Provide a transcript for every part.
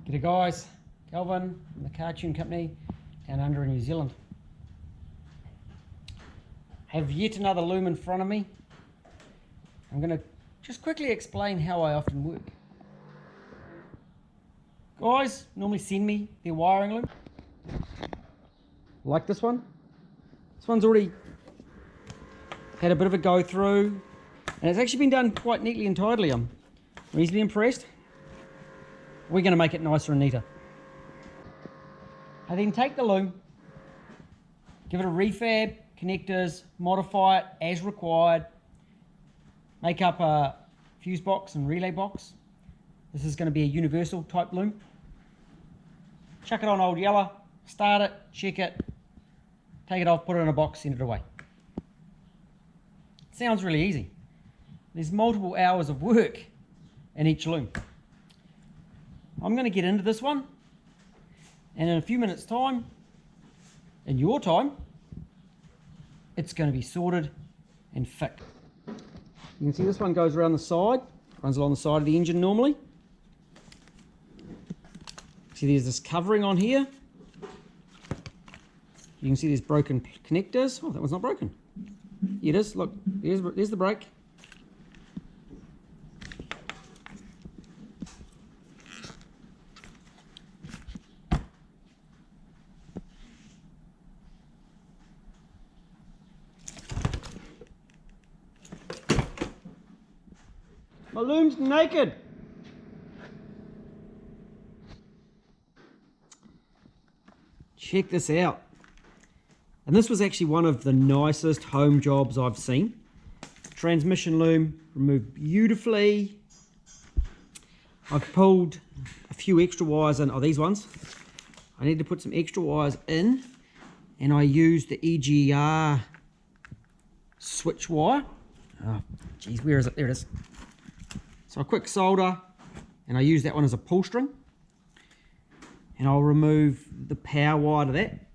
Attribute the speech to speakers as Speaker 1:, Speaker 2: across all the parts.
Speaker 1: G'day guys, Calvin from the Cartoon Company down under in New Zealand. Have yet another loom in front of me. I'm going to just quickly explain how I often work. Guys normally send me their wiring loom. Like this one. This one's already had a bit of a go through and it's actually been done quite neatly and tidily. I'm reasonably impressed. We're going to make it nicer and neater. I then take the loom, give it a refab, connectors, modify it as required, make up a fuse box and relay box. This is going to be a universal type loom. Chuck it on old Yeller, start it, check it, take it off, put it in a box, send it away. Sounds really easy. There's multiple hours of work in each loom. I'm going to get into this one, and in a few minutes time, in your time, it's going to be sorted and fixed. You can see this one goes around the side, runs along the side of the engine normally. See there's this covering on here. You can see there's broken connectors. Oh, that one's not broken. Here it is, look, there's the brake. My loom's naked. Check this out. And this was actually one of the nicest home jobs I've seen. Transmission loom removed beautifully. I've pulled a few extra wires in. Oh, these ones. I need to put some extra wires in. And I used the EGR switch wire. Oh, geez, where is it? There it is. So a quick solder, and I use that one as a pull string, and I'll remove the power wire to that.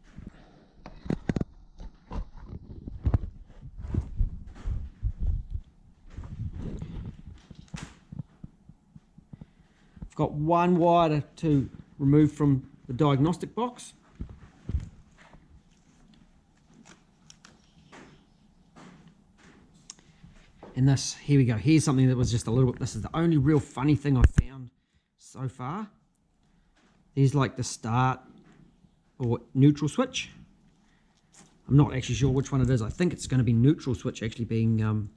Speaker 1: I've got one wire to remove from the diagnostic box. And this, here we go, here's something that was just a little bit, this is the only real funny thing I've found so far. There's like the start or neutral switch. I'm not actually sure which one it is. I think it's going to be neutral switch, actually being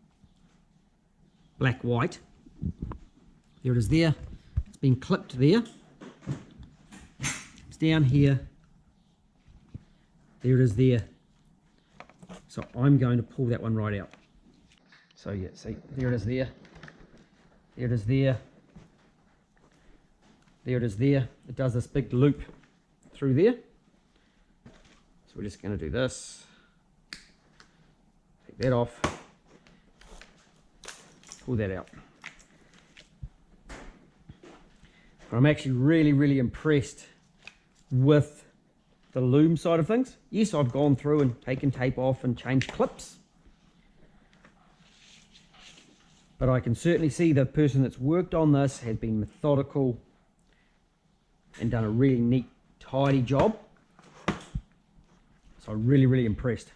Speaker 1: black white. There it is there. It's been clipped there. It's down here. There it is there. So I'm going to pull that one right out. So yeah, see, there it is there. There it is there. There it is there. It does this big loop through there. So we're just going to do this. Take that off. Pull that out. But I'm actually really impressed with the loom side of things. Yes, I've gone through and taken tape off and changed clips. But I can certainly see the person that's worked on this has been methodical and done a really neat, tidy job. So I'm really impressed.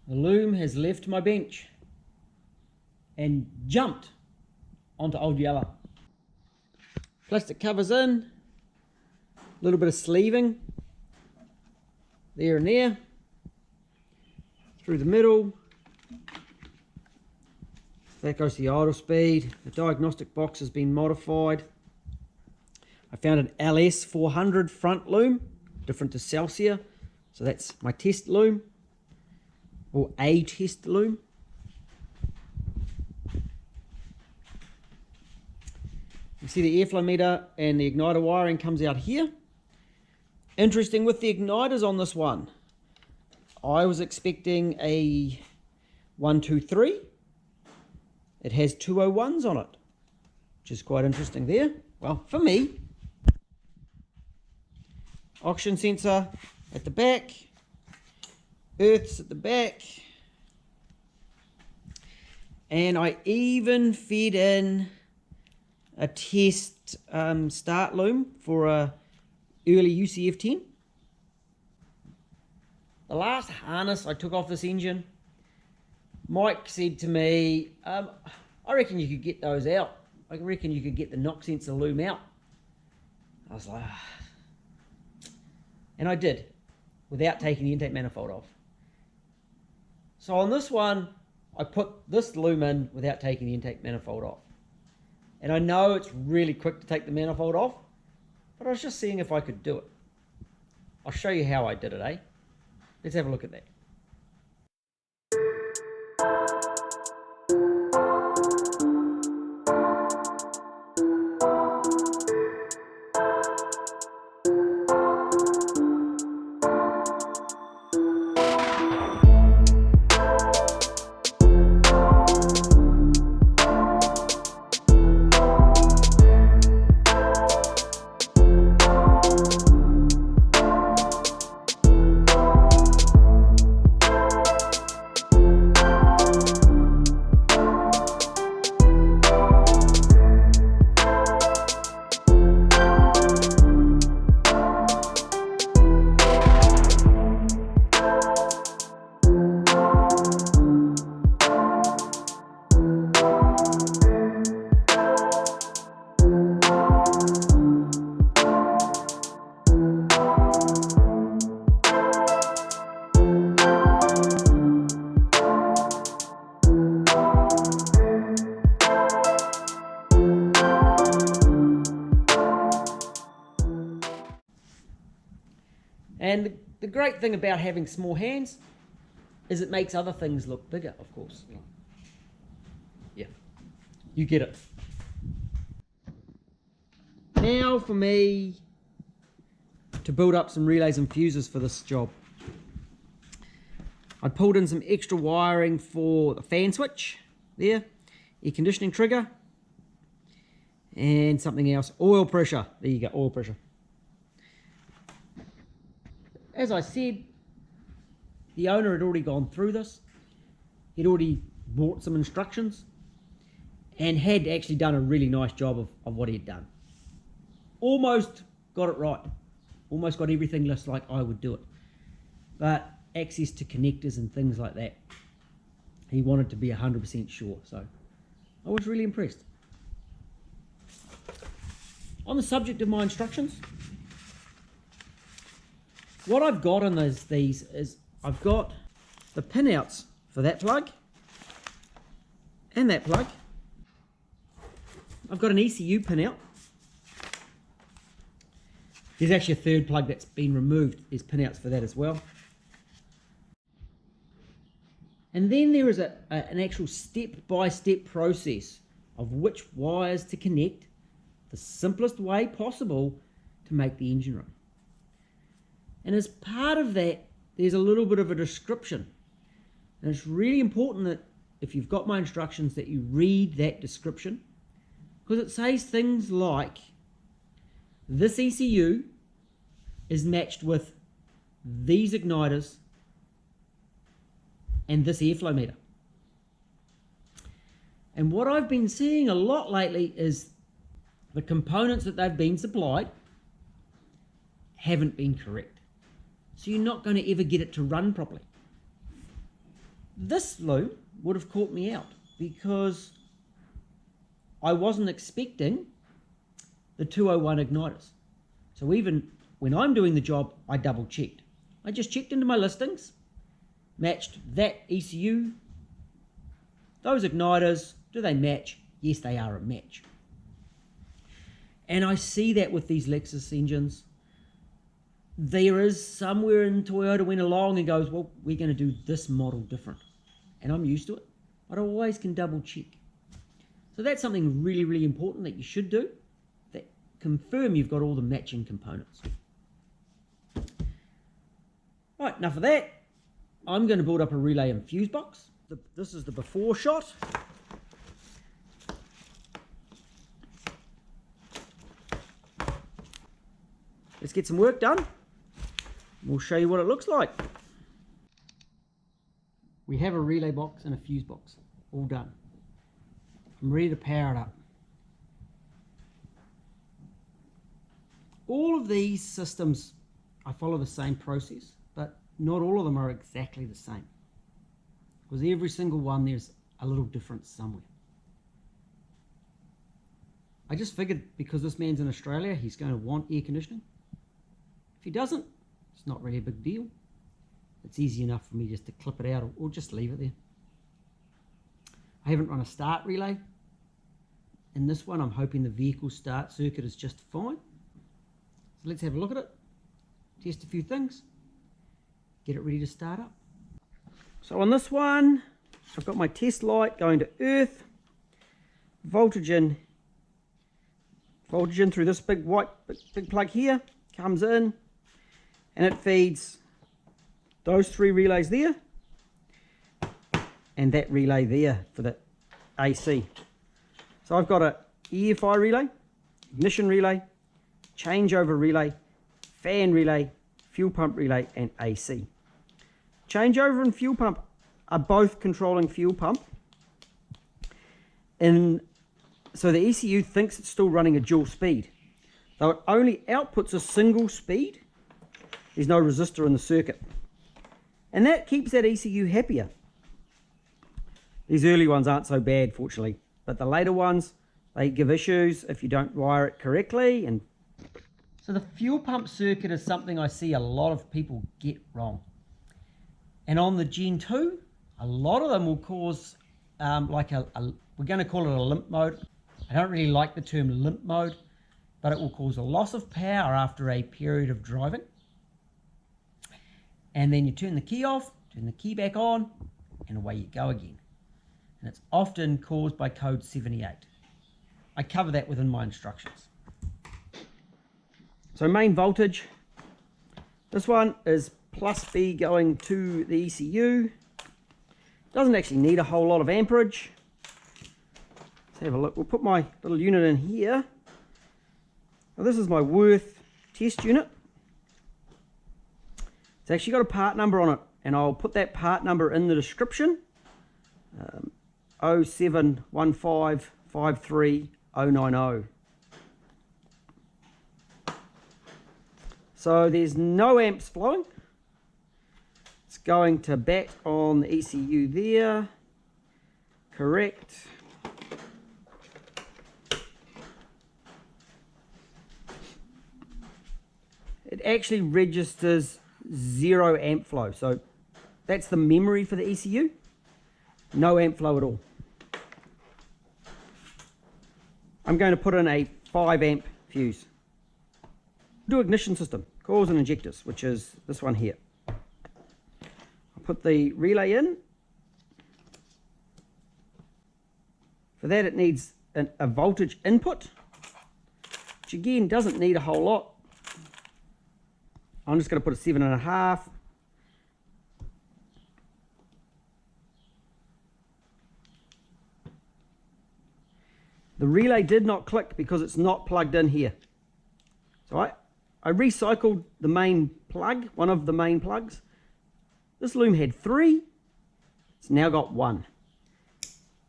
Speaker 1: The loom has left my bench and jumped onto old Yeller. Plastic covers in, a little bit of sleeving there and there. Through the middle. That goes to the idle speed. The diagnostic box has been modified. I found an LS400 front loom, different to Celsior. So that's my test loom, or a test loom. You see the airflow meter and the igniter wiring comes out here. Interesting with the igniters on this one. I was expecting a 1, 2, 3. It has 201s on it, which is quite interesting there. Well, for me. Oxygen sensor at the back. Earths at the back. And I even fed in a test start loom for a early UCF10. The last harness I took off this engine, Mike said to me, I reckon you could get those out. I reckon you could get the knock sensor loom out. I was like, ah. And I did, without taking the intake manifold off. So on this one, I put this loom in without taking the intake manifold off. And I know it's really quick to take the manifold off, but I was just seeing if I could do it. I'll show you how I did it, eh? Let's have a look at that. And the great thing about having small hands is it makes other things look bigger, of course. Yeah, you get it. Now for me to build up some relays and fuses for this job. I pulled in some extra wiring for the fan switch there, air conditioning trigger, and something else, oil pressure. There you go, oil pressure. As I said, the owner had already gone through this. He'd already bought some instructions and had actually done a really nice job of what he had done. Almost got it right. Almost got everything just like I would do it. But access to connectors and things like that, he wanted to be 100% sure. So I was really impressed. On the subject of my instructions, what I've got on these is I've got the pinouts for that plug and that plug. I've got an ECU pinout. There's actually a third plug that's been removed. There's pinouts for that as well. And then there is an actual step-by-step process of which wires to connect the simplest way possible to make the engine run. And as part of that, there's a little bit of a description. And it's really important that if you've got my instructions that you read that description, because it says things like this ECU is matched with these igniters and this airflow meter. And what I've been seeing a lot lately is the components that they've been supplied haven't been correct. So you're not going to ever get it to run properly. This loom would have caught me out because I wasn't expecting the 201 igniters. So even when I'm doing the job, I double checked. I just checked into my listings, matched that ECU, those igniters, do they match? Yes, they are a match. And I see that with these Lexus engines. There is somewhere in Toyota went along and goes, well, we're going to do this model different. And I'm used to it, but I always can double check. So that's something really, really important that you should do. That confirm you've got all the matching components. Right, enough of that. I'm going to build up a relay and fuse box. This is the before shot. Let's get some work done. We'll show you what it looks like. We have a relay box and a fuse box all done. I'm ready to power it up. All of these systems, I follow the same process, but not all of them are exactly the same. Because every single one, there's a little difference somewhere. I just figured because this man's in Australia, he's going to want air conditioning. If he doesn't, it's not really a big deal. It's easy enough for me just to clip it out or just leave it there. I haven't run a start relay. In this one, I'm hoping the vehicle start circuit is just fine. So let's have a look at it, test a few things, get it ready to start up. So on this one, I've got my test light going to earth, voltage in through this big white big plug here, comes in, and it feeds those three relays there, and that relay there for the AC. So I've got a EFI relay, ignition relay, changeover relay, fan relay, fuel pump relay, and AC. Changeover and fuel pump are both controlling fuel pump. So the ECU thinks it's still running a dual speed. Though it only outputs a single speed, there's no resistor in the circuit. And that keeps that ECU happier. These early ones aren't so bad, fortunately. But the later ones, they give issues if you don't wire it correctly. And so the fuel pump circuit is something I see a lot of people get wrong. And on the Gen 2, a lot of them will cause we're going to call it a limp mode. I don't really like the term limp mode, but it will cause a loss of power after a period of driving. And then you turn the key off, turn the key back on, and away you go again. And it's often caused by code 78. I cover that within my instructions. So main voltage, this one is plus B going to the ECU. Doesn't actually need a whole lot of amperage. Let's have a look. We'll put my little unit in here. Now this is my Worth test unit. It's actually got a part number on it, and I'll put that part number in the description. 071553090. So there's no amps flowing. It's going to bat on the ECU there. Correct. It actually registers 0 amp flow. So that's the memory for the ECU. No amp flow at all. I'm going to put in a 5 amp fuse. Do ignition system, coils and injectors, which is this one here. I'll put the relay in. For that it needs a voltage input, which again doesn't need a whole lot. I'm just going to put a 7.5. The relay did not click because it's not plugged in here. So I recycled the main plug, one of the main plugs. This loom had 3. It's now got 1.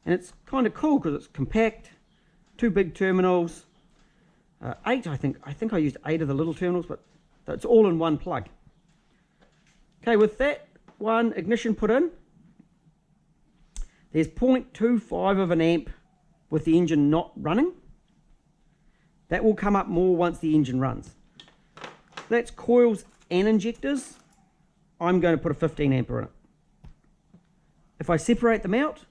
Speaker 1: And it's kind of cool because it's compact, 2 big terminals, 8 I think I used 8 of the little terminals, but it's all in one plug. Okay, with that one ignition put in, there's 0.25 of an amp with the engine not running. That will come up more once the engine runs. That's coils and injectors. I'm going to put a 15 ampere in it. If I separate them out,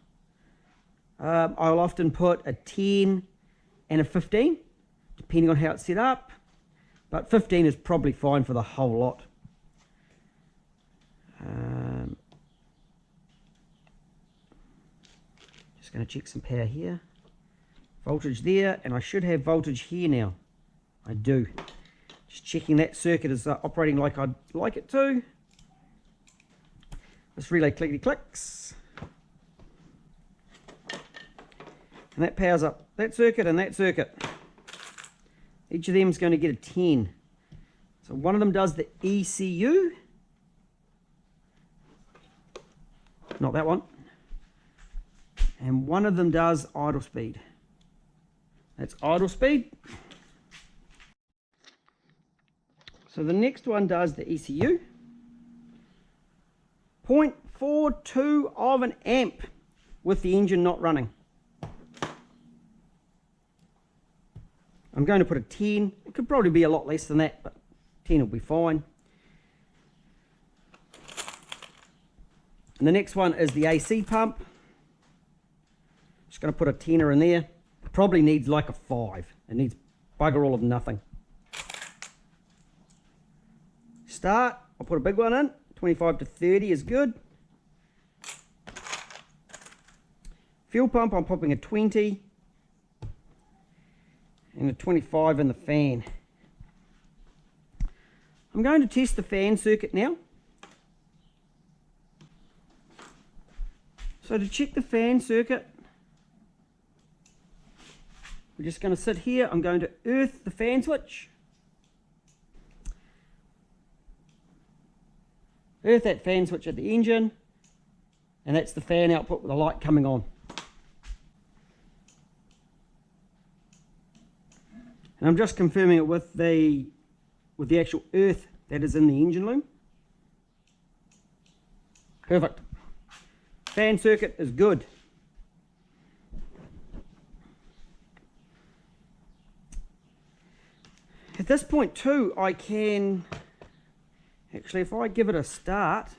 Speaker 1: I'll often put a 10 and a 15, depending on how it's set up. But 15 is probably fine for the whole lot. Just going to check some power here. Voltage there, and I should have voltage here now. I do. Just checking that circuit is operating like I'd like it to. This relay clickety clicks. And that powers up that circuit and that circuit. Each of them is going to get a 10. So one of them does the ECU. Not that one. And one of them does idle speed. That's idle speed. So the next one does the ECU. 0.42 of an amp with the engine not running. I'm going to put a 10. It could probably be a lot less than that, but 10 will be fine. And the next one is the AC pump. Just going to put a 10er in there. It probably needs like a 5. It needs bugger all of nothing. Start, I'll put a big one in. 25 to 30 is good. Fuel pump, I'm popping a 20. And a 25 in the fan. I'm going to test the fan circuit now. So to check the fan circuit, we're just going to sit here. I'm going to earth the fan switch. Earth that fan switch at the engine, and that's the fan output with the light coming on. And I'm just confirming it with the actual earth that is in the engine loom. Perfect. Fan circuit is good. At this point too, I can actually, if I give it a start,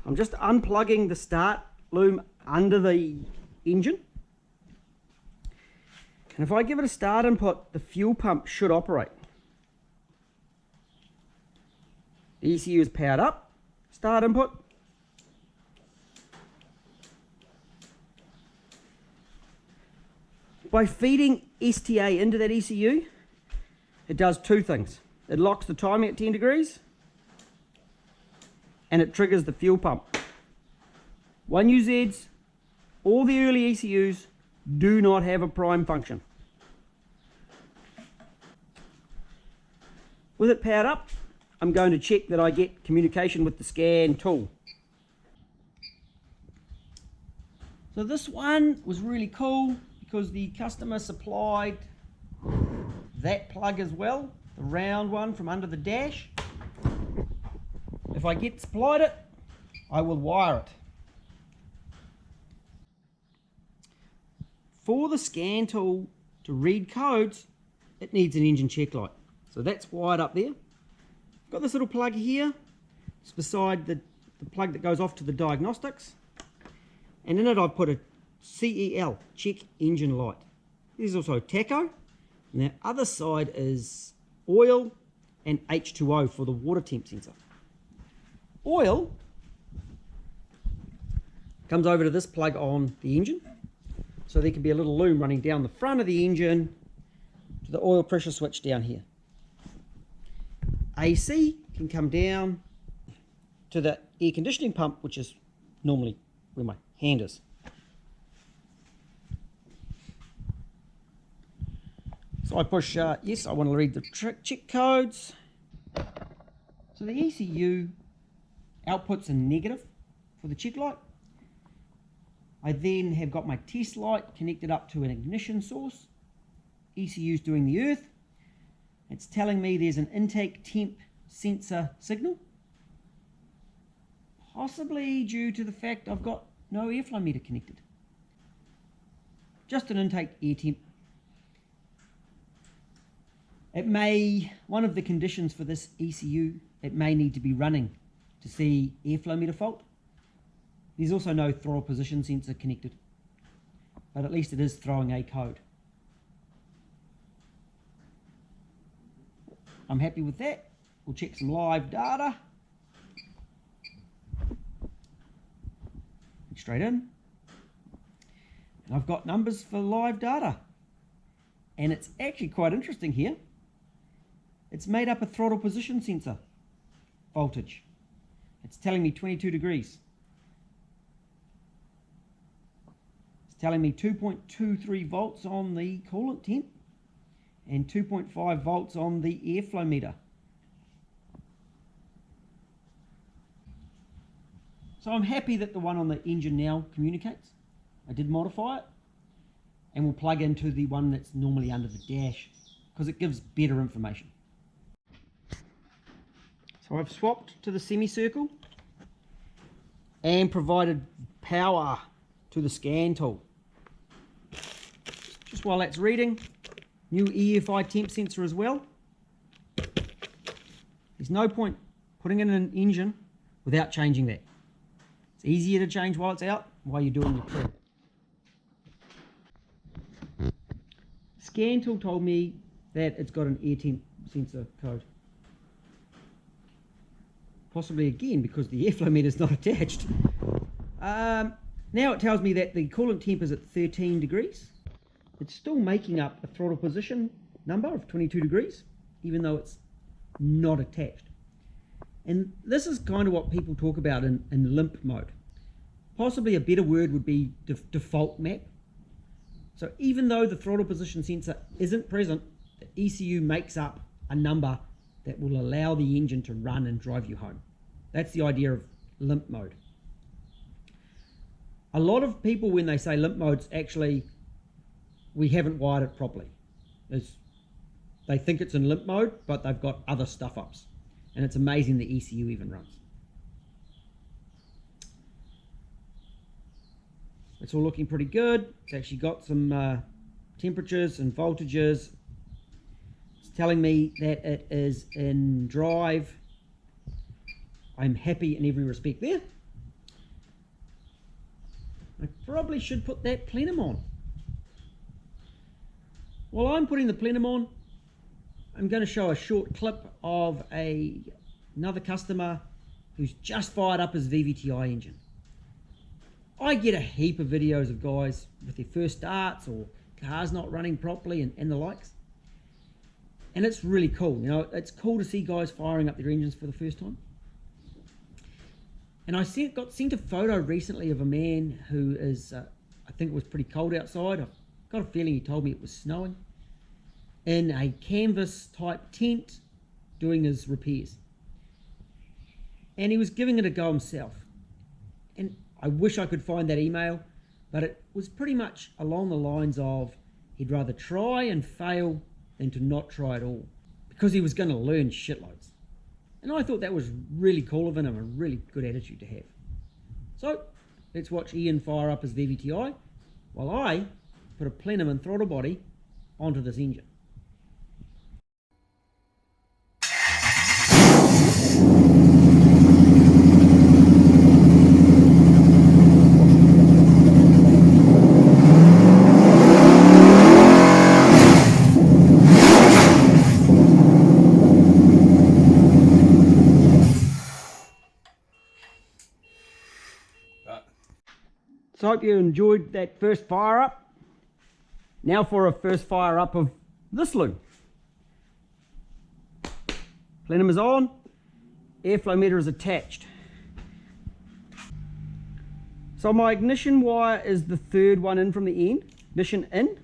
Speaker 1: I'm just unplugging the start loom under the engine. And if I give it a start input, the fuel pump should operate. The ECU is powered up. Start input. By feeding STA into that ECU, it does two things. It locks the timing at 10 degrees and it triggers the fuel pump. 1UZs, all the early ECUs do not have a prime function. With it powered up, I'm going to check that I get communication with the scan tool. So this one was really cool because the customer supplied that plug as well, the round one from under the dash. If I get supplied it, I will wire it. For the scan tool to read codes, it needs an engine check light. So that's wired up there. Got this little plug here. It's beside the plug that goes off to the diagnostics. And in it I've put a CEL, check engine light. There's also tacho. And the other side is oil and H2O for the water temp sensor. Oil comes over to this plug on the engine. So there can be a little loom running down the front of the engine to the oil pressure switch down here. AC can come down to the air conditioning pump, which is normally where my hand is. So I push yes, I want to read the check codes. So the ECU outputs a negative for the check light. I then have got my test light connected up to an ignition source. ECU's doing the earth. It's telling me there's an intake temp sensor signal. Possibly due to the fact I've got no airflow meter connected. Just an intake air temp. It may, one of the conditions for this ECU, it may need to be running to see airflow meter fault. There's also no throttle position sensor connected, but at least it is throwing a code. I'm happy with that. We'll check some live data. Straight in. And I've got numbers for live data. And it's actually quite interesting here. It's made up a throttle position sensor voltage. It's telling me 22 degrees. It's telling me 2.23 volts on the coolant temp and 2.5 volts on the airflow meter. So I'm happy that the one on the engine now communicates. I did modify it, and we'll plug into the one that's normally under the dash because it gives better information. So I've swapped to the semicircle and provided power to the scan tool. Just while that's reading, new EFI temp sensor as well. There's no point putting in an engine without changing that. It's easier to change while it's out, while you're doing your prep. Scan tool told me that it's got an air temp sensor code. Possibly again because the airflow meter is not attached. Now it tells me that the coolant temp is at 13 degrees. It's still making up a throttle position number of 22 degrees, even though it's not attached. And this is kind of what people talk about in limp mode. Possibly a better word would be default map. So even though the throttle position sensor isn't present, the ECU makes up a number that will allow the engine to run and drive you home. That's the idea of limp mode. A lot of people, when they say limp mode's actually, we haven't wired it properly. They think it's in limp mode, but they've got other stuff ups. And it's amazing the ECU even runs. It's all looking pretty good. It's actually got some temperatures and voltages. It's telling me that it is in drive. I'm happy in every respect there. I probably should put that plenum on. While I'm putting the plenum on, I'm going to show a short clip of another customer who's just fired up his VVTi engine. I get a heap of videos of guys with their first starts or cars not running properly and the likes. And it's really cool. You know, it's cool to see guys firing up their engines for the first time. And I got sent a photo recently of a man who is, I think it was pretty cold outside. I've got a feeling he told me it was snowing, in a canvas type tent doing his repairs. And he was giving it a go himself. And I wish I could find that email, but it was pretty much along the lines of he'd rather try and fail than to not try at all, because he was going to learn shitloads. And I thought that was really cool of him, a really good attitude to have. So let's watch Ian fire up his VVTi while I put a plenum and throttle body onto this engine. So I hope you enjoyed that first fire up. Now for a first fire up of this loom. Plenum is on, airflow meter is attached. So my ignition wire is the third one in from the end, ignition in.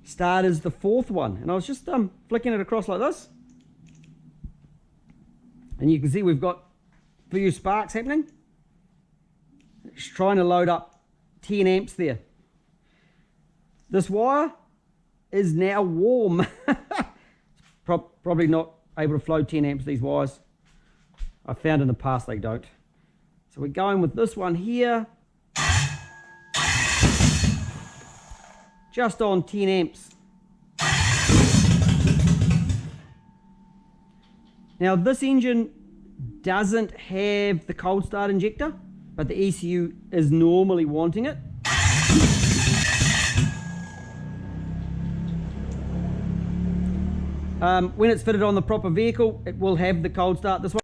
Speaker 1: Start is the fourth one, and I was just flicking it across like this. And you can see we've got a few sparks happening. Just trying to load up 10 amps there. This wire is now warm. Probably not able to flow 10 amps, these wires. I found in the past they don't. So we're going with this one here. Just on 10 amps. Now this engine doesn't have the cold start injector, but the ECU is normally wanting it. When it's fitted on the proper vehicle, it will have the cold start this one.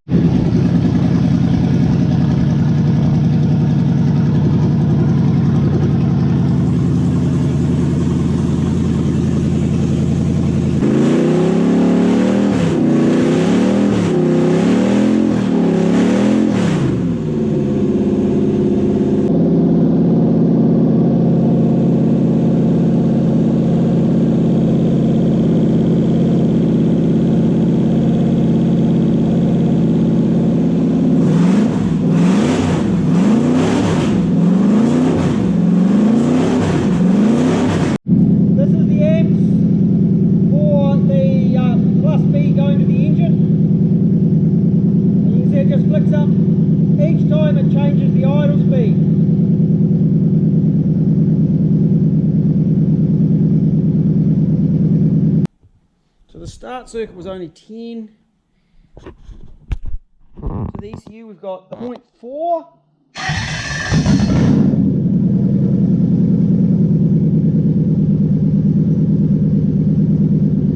Speaker 1: start circuit was only 10. To the ECU we've got 0.4.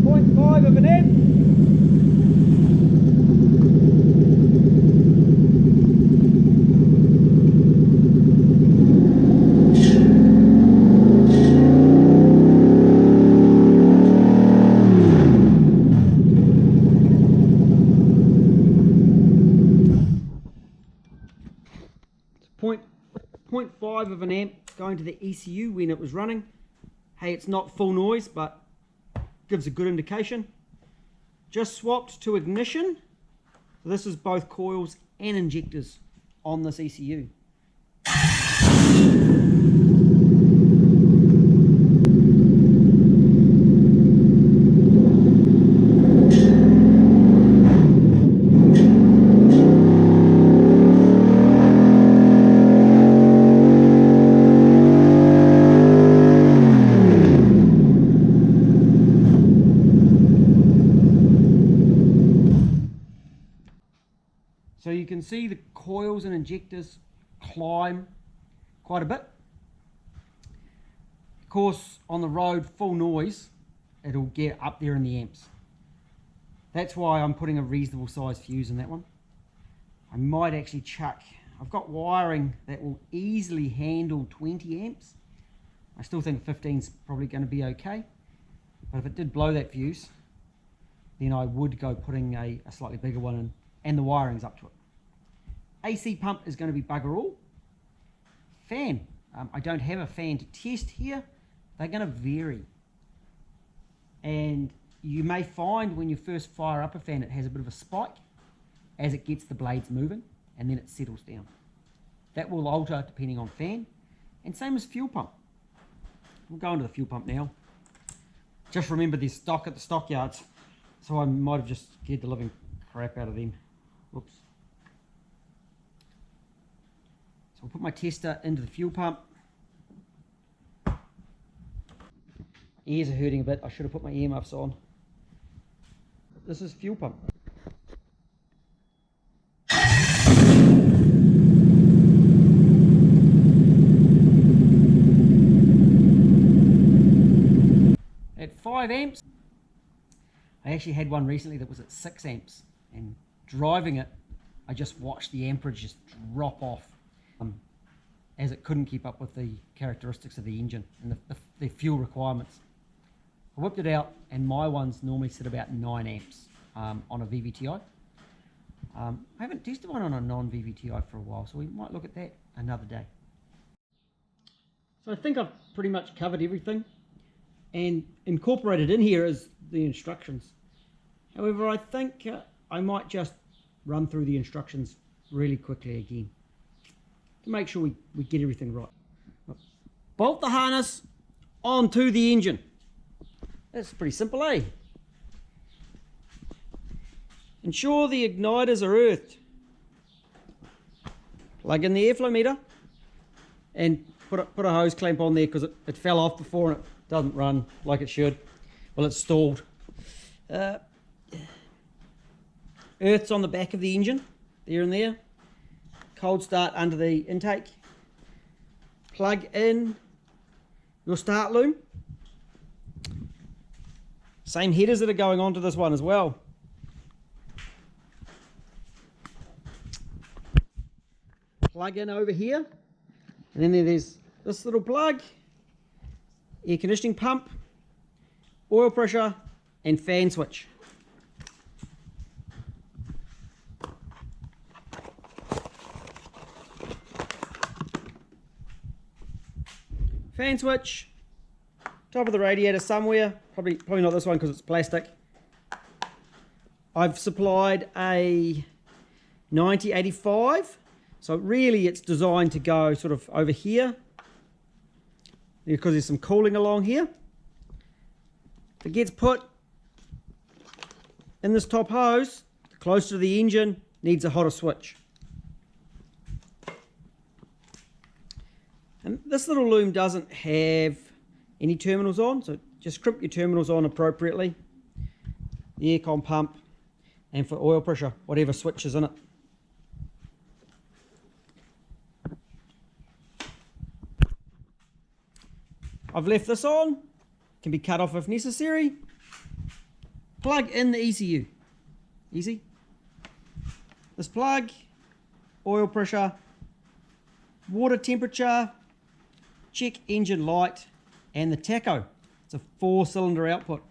Speaker 1: 0.5 of an amp. It's 0.5 of an amp going to the ECU when it was running. Hey, it's not full noise, but gives a good indication. Just swapped to ignition. So this is both coils and injectors on this ECU. So you can see the coils and injectors climb quite a bit. Of course, on the road, full noise, it'll get up there in the amps. That's why I'm putting a reasonable size fuse in that one. I might actually chuck, I've got wiring that will easily handle 20 amps. I still think 15's probably going to be okay. But if it did blow that fuse, then I would go putting a slightly bigger one in. And the wiring's up to it. AC pump is going to be bugger all. Fan, I don't have a fan to test here. They're going to vary. And you may find when you first fire up a fan, it has a bit of a spike as it gets the blades moving, and then it settles down. That will alter depending on fan. And same as fuel pump. We'll go into the fuel pump now. Just remember there's stock at the stockyards, so I might have just scared the living crap out of them. Whoops. So I'll put my tester into the fuel pump. Ears are hurting a bit. I should have put my earmuffs on. This is fuel pump. At 5 amps. I actually had one recently that was at 6 amps. And driving it, I just watched the amperage just drop off as it couldn't keep up with the characteristics of the engine and the fuel requirements. I whipped it out, and my ones normally sit about 9 amps on a VVTi. I haven't tested one on a non-VVTi for a while, so we might look at that another day. So I think I've pretty much covered everything, and incorporated in here is the instructions. However, I think I might just run through the instructions really quickly again to make sure we get everything right. Bolt the harness onto the engine. That's pretty simple, eh? Ensure the igniters are earthed. Plug in the airflow meter and put a hose clamp on there because it fell off before and it doesn't run like it should. Well, it's stalled. Earths on the back of the engine, there and there. Cold start under the intake. Plug in your start loom. Same headers that are going onto this one as well. Plug in over here. And then there's this little plug. Air conditioning pump. Oil pressure and fan switch. Fan switch, top of the radiator somewhere, probably not this one because it's plastic. I've supplied a 9085, so really it's designed to go sort of over here because there's some cooling along here. If it gets put in this top hose, close to the engine, needs a hotter switch. And this little loom doesn't have any terminals on, so just crimp your terminals on appropriately. the aircon pump, and for oil pressure, whatever switch is in it. I've left this on, can be cut off if necessary. Plug in the ECU, easy. This plug, oil pressure, water temperature, check engine light, and the tacho. It's a 4-cylinder output.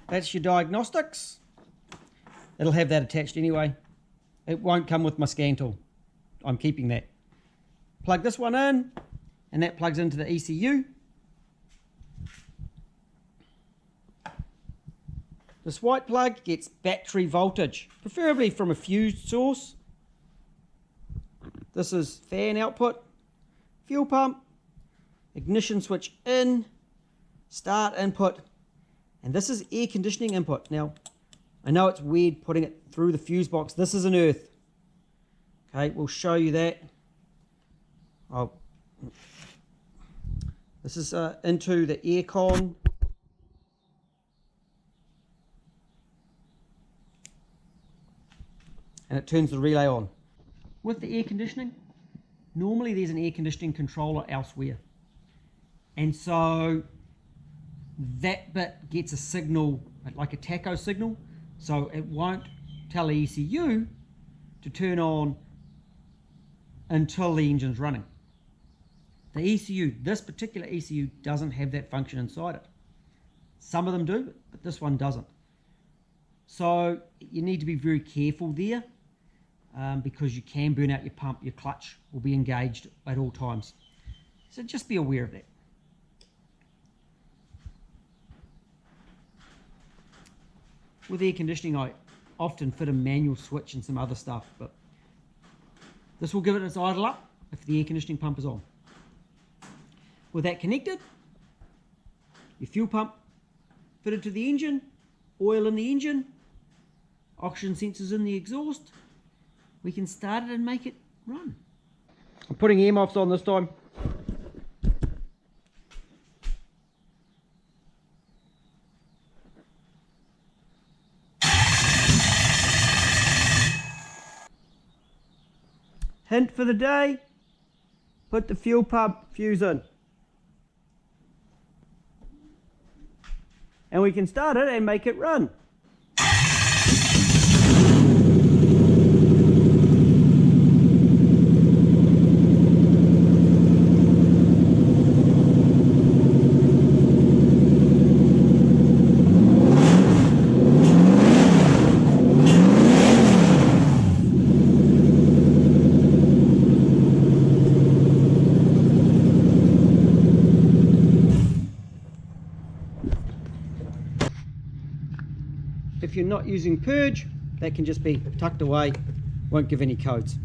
Speaker 1: That's your diagnostics. It'll have that attached anyway. It won't come with my scan tool. I'm keeping that. Plug this one in, and that plugs into the ECU. This white plug gets battery voltage, preferably from a fused source. This is fan output, fuel pump, ignition switch in, start input, and this is air conditioning input. Now, I know it's weird putting it through the fuse box. This is an earth. Okay, we'll show you that. This is into the aircon. And it turns the relay on. With the air conditioning, normally there's an air conditioning controller elsewhere. And so that bit gets a signal, like a tacho signal, so it won't tell the ECU to turn on until the engine's running. The ECU, this particular ECU, doesn't have that function inside it. Some of them do, but this one doesn't. So you need to be very careful there, because you can burn out your pump. Your clutch will be engaged at all times. So just be aware of that. With air conditioning, I often fit a manual switch and some other stuff, but this will give it its idle up if the air conditioning pump is on. With that connected, your fuel pump fitted to the engine, oil in the engine, oxygen sensors in the exhaust, we can start it and make it run. I'm putting air muffs on this time. Hint for the day, put the fuel pump fuse in. And we can start it and make it run. If you're not using purge, that can just be tucked away, won't give any codes.